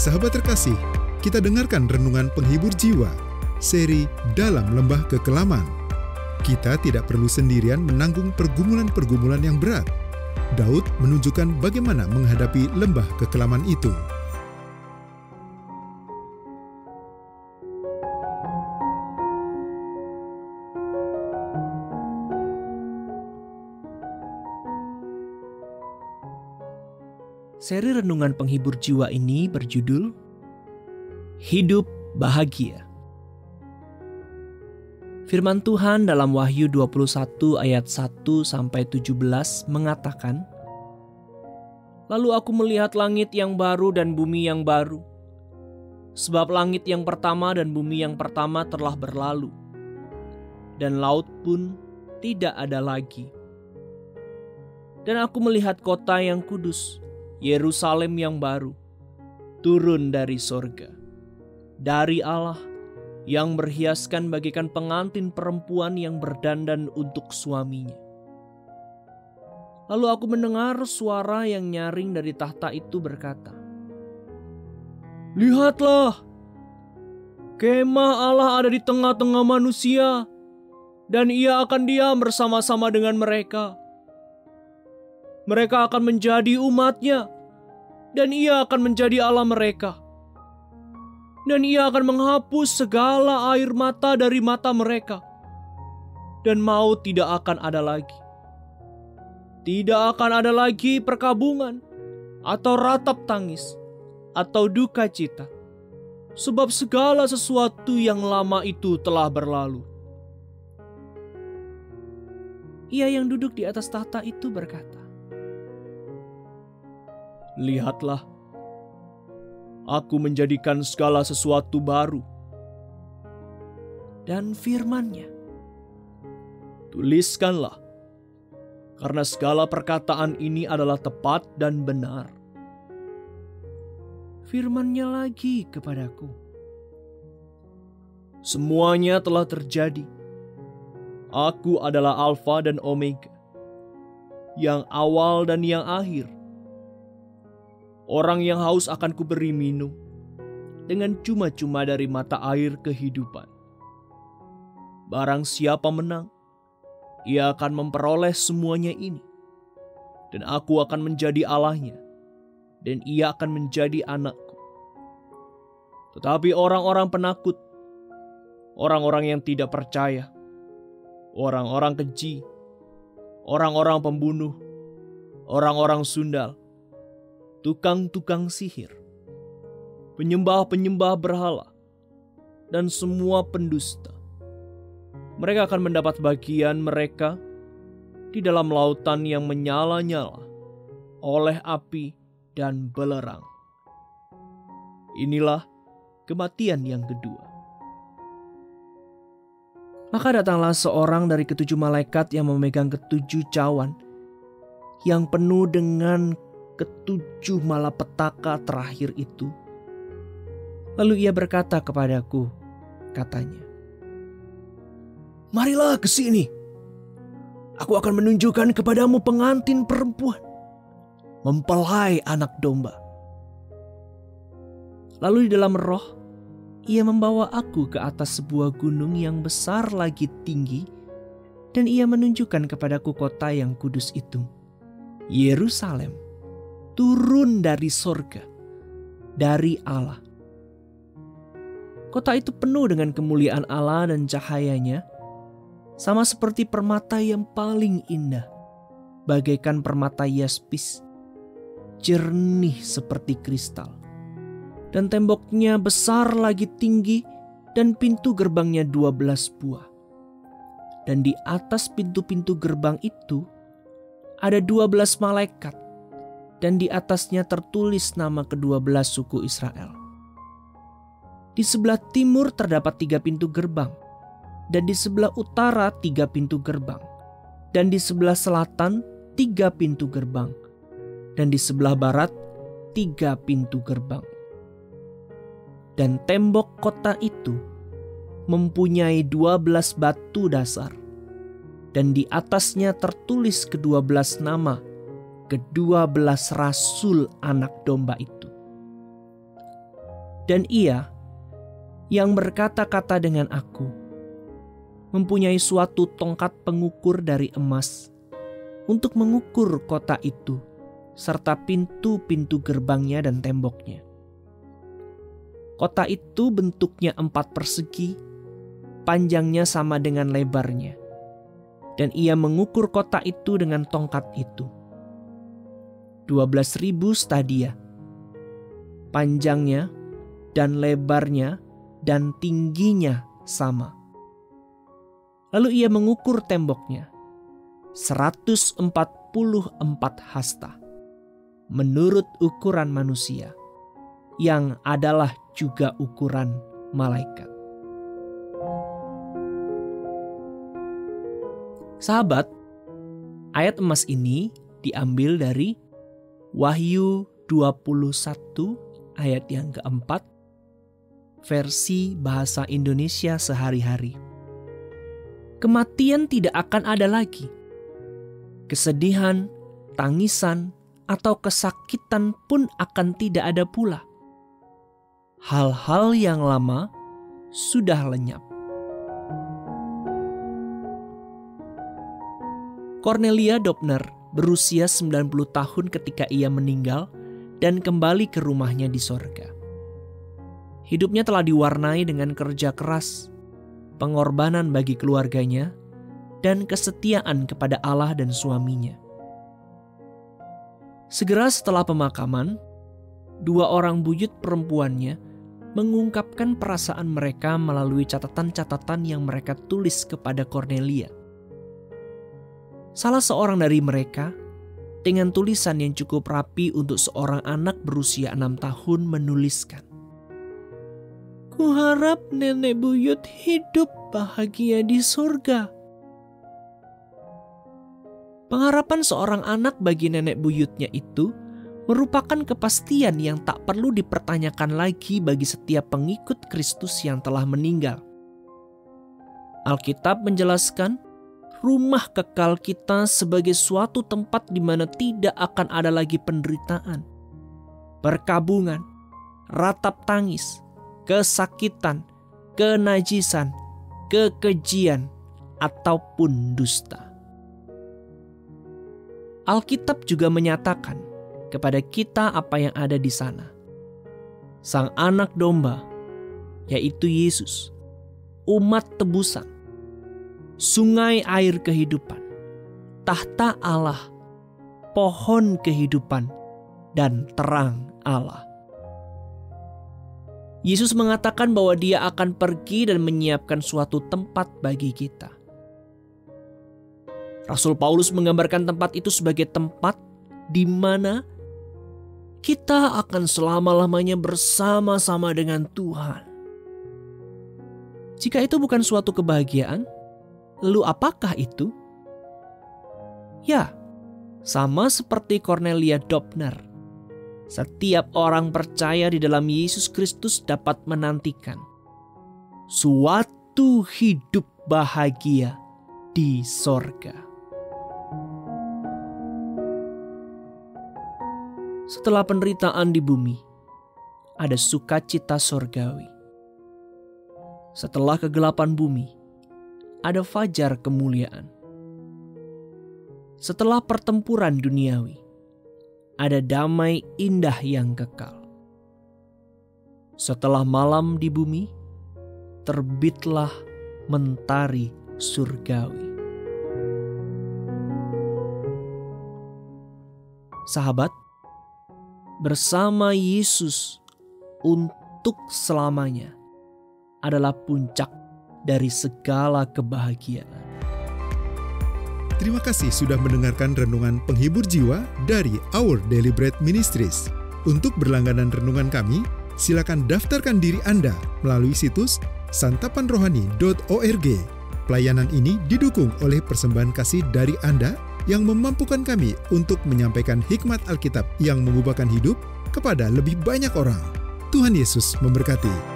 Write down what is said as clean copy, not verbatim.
sahabat terkasih, kita dengarkan renungan penghibur jiwa, seri Dalam Lembah Kekelaman. Kita tidak perlu sendirian menanggung pergumulan-pergumulan yang berat. Daud menunjukkan bagaimana menghadapi lembah kekelaman itu. Seri renungan penghibur jiwa ini berjudul Hidup Bahagia. Firman Tuhan dalam Wahyu 21 ayat 1-17 mengatakan, "Lalu aku melihat langit yang baru dan bumi yang baru, sebab langit yang pertama dan bumi yang pertama telah berlalu, dan laut pun tidak ada lagi. Dan aku melihat kota yang kudus, Yerusalem yang baru, turun dari sorga, dari Allah, yang berhiaskan bagaikan pengantin perempuan yang berdandan untuk suaminya. Lalu aku mendengar suara yang nyaring dari tahta itu berkata, 'Lihatlah, kemah Allah ada di tengah-tengah manusia, dan ia akan diam bersama-sama dengan mereka. Mereka akan menjadi umat-Nya, dan ia akan menjadi Allah mereka. Dan ia akan menghapus segala air mata dari mata mereka, dan maut tidak akan ada lagi. Tidak akan ada lagi perkabungan, atau ratap tangis, atau duka cita, sebab segala sesuatu yang lama itu telah berlalu.' Ia yang duduk di atas tahta itu berkata, 'Lihatlah, aku menjadikan segala sesuatu baru.' Dan firman-Nya, 'Tuliskanlah, karena segala perkataan ini adalah tepat dan benar.' Firman-Nya lagi kepadaku, 'Semuanya telah terjadi. Aku adalah Alfa dan Omega, yang awal dan yang akhir. Orang yang haus akan kuberi minum dengan cuma-cuma dari mata air kehidupan. Barang siapa menang, ia akan memperoleh semuanya ini. Dan aku akan menjadi Allahnya, dan ia akan menjadi anakku. Tetapi orang-orang penakut, orang-orang yang tidak percaya, orang-orang keji, orang-orang pembunuh, orang-orang sundal, tukang-tukang sihir, penyembah-penyembah berhala, dan semua pendusta, mereka akan mendapat bagian mereka di dalam lautan yang menyala-nyala oleh api dan belerang. Inilah kematian yang kedua.' Maka datanglah seorang dari ketujuh malaikat yang memegang ketujuh cawan, yang penuh dengan ketujuh malapetaka terakhir itu. Lalu ia berkata kepadaku, katanya, 'Marilah ke sini. Aku akan menunjukkan kepadamu pengantin perempuan, mempelai anak domba.' Lalu di dalam roh, ia membawa aku ke atas sebuah gunung yang besar lagi tinggi, dan ia menunjukkan kepadaku kota yang kudus itu, Yerusalem, turun dari sorga, dari Allah. Kota itu penuh dengan kemuliaan Allah dan cahayanya, sama seperti permata yang paling indah, bagaikan permata yaspis, jernih seperti kristal. Dan temboknya besar lagi tinggi, dan pintu gerbangnya 12 buah. Dan di atas pintu-pintu gerbang itu ada 12 malaikat, dan di atasnya tertulis nama ke-12 suku Israel. Di sebelah timur terdapat 3 pintu gerbang, dan di sebelah utara 3 pintu gerbang, dan di sebelah selatan 3 pintu gerbang, dan di sebelah barat 3 pintu gerbang. Dan tembok kota itu mempunyai 12 batu dasar, dan di atasnya tertulis ke-12 nama ke-12 rasul anak domba itu. Dan Ia yang berkata-kata dengan aku mempunyai suatu tongkat pengukur dari emas untuk mengukur kota itu serta pintu-pintu gerbangnya dan temboknya. Kota itu bentuknya 4 persegi, panjangnya sama dengan lebarnya. Dan Ia mengukur kota itu dengan tongkat itu. 12.000 stadia. Panjangnya dan lebarnya dan tingginya sama. Lalu Ia mengukur temboknya 144 hasta menurut ukuran manusia, yang adalah juga ukuran malaikat. Sahabat, ayat emas ini diambil dari Wahyu 21 ayat yang keempat, versi bahasa Indonesia sehari-hari. Kematian tidak akan ada lagi. Kesedihan, tangisan, atau kesakitan pun akan tidak ada pula. Hal-hal yang lama sudah lenyap. Cornelia Doppner berusia 90 tahun ketika ia meninggal dan kembali ke rumahnya di sorga. Hidupnya telah diwarnai dengan kerja keras, pengorbanan bagi keluarganya, dan kesetiaan kepada Allah dan suaminya. Segera setelah pemakaman, 2 orang buyut perempuannya mengungkapkan perasaan mereka melalui catatan-catatan yang mereka tulis kepada Cornelia. Salah seorang dari mereka, dengan tulisan yang cukup rapi untuk seorang anak berusia 6 tahun, menuliskan, "Kuharap nenek buyut hidup bahagia di surga." Pengharapan seorang anak bagi nenek buyutnya itu merupakan kepastian yang tak perlu dipertanyakan lagi bagi setiap pengikut Kristus yang telah meninggal. Alkitab menjelaskan rumah kekal kita sebagai suatu tempat di mana tidak akan ada lagi penderitaan, perkabungan, ratap tangis, kesakitan, kenajisan, kekejian, ataupun dusta. Alkitab juga menyatakan kepada kita apa yang ada di sana. Sang anak domba, yaitu Yesus, umat tebusan, sungai air kehidupan, tahta Allah, pohon kehidupan, dan terang Allah. Yesus mengatakan bahwa Dia akan pergi dan menyiapkan suatu tempat bagi kita. Rasul Paulus menggambarkan tempat itu sebagai tempat di mana kita akan selama-lamanya bersama-sama dengan Tuhan. Jika itu bukan suatu kebahagiaan, lalu apakah itu? Ya, sama seperti Cornelia Doppner, setiap orang percaya di dalam Yesus Kristus dapat menantikan suatu hidup bahagia di sorga. Setelah penderitaan di bumi, ada sukacita sorgawi. Setelah kegelapan bumi, ada fajar kemuliaan. Setelah pertempuran duniawi, ada damai indah yang kekal. Setelah malam di bumi, terbitlah mentari surgawi. Sahabat, bersama Yesus untuk selamanya adalah puncak dari segala kebahagiaan. Terima kasih sudah mendengarkan renungan penghibur jiwa dari Our Daily Bread Ministries. Untuk berlangganan renungan kami, silakan daftarkan diri Anda melalui situs santapanrohani.org. Pelayanan ini didukung oleh persembahan kasih dari Anda yang memampukan kami untuk menyampaikan hikmat Alkitab yang mengubahkan hidup kepada lebih banyak orang. Tuhan Yesus memberkati.